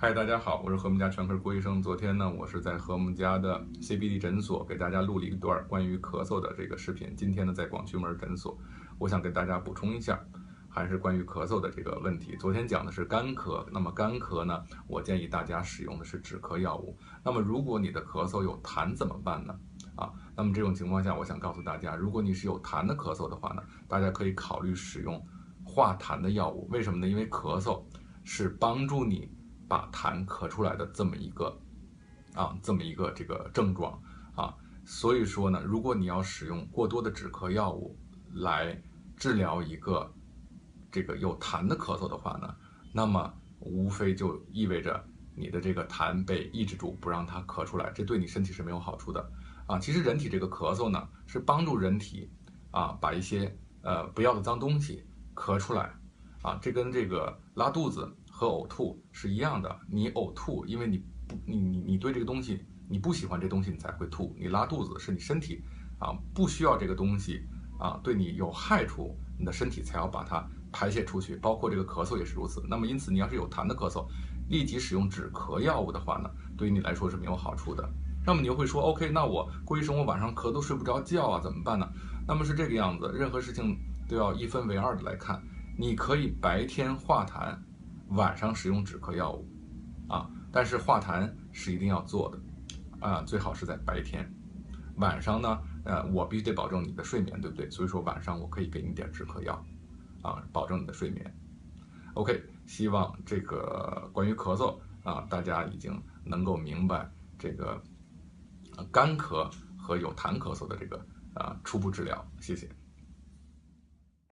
嗨，大家好，我是和睦家全科郭医生。昨天呢，我是在和睦家的 CBD 诊所给大家录了一段关于咳嗽的这个视频。今天呢，在广渠门诊所，我想给大家补充一下，还是关于咳嗽的这个问题。昨天讲的是干咳，那么干咳呢，我建议大家使用的是止咳药物。那么如果你的咳嗽有痰怎么办呢？那么这种情况下，我想告诉大家，如果你是有痰的咳嗽的话呢，大家可以考虑使用化痰的药物。为什么呢？因为咳嗽是帮助你把痰咳出来的这么一个这个症状所以说呢，如果你要使用过多的止咳药物来治疗一个这个有痰的咳嗽的话呢，那么无非就意味着你的这个痰被抑制住，不让它咳出来，这对你身体是没有好处的其实人体这个咳嗽呢，是帮助人体把一些不要的脏东西咳出来这跟这个拉肚子和呕吐是一样的。你呕吐，因为你对这个东西你不喜欢这东西，你才会吐。你拉肚子是你身体不需要这个东西对你有害处，你的身体才要把它排泄出去。包括这个咳嗽也是如此。那么因此，你要是有痰的咳嗽，立即使用止咳药物的话呢，对于你来说是没有好处的。那么你又会说 ，OK， 那郭医生，我晚上咳都睡不着觉怎么办呢？那么是这个样子，任何事情都要一分为二的来看。你可以白天化痰，晚上使用止咳药物但是化痰是一定要做的最好是在白天。晚上呢我必须得保证你的睡眠，对不对？所以说晚上我可以给你点止咳药保证你的睡眠。OK， 希望这个关于咳嗽大家已经能够明白这个干咳和有痰咳嗽的这个初步治疗。谢谢。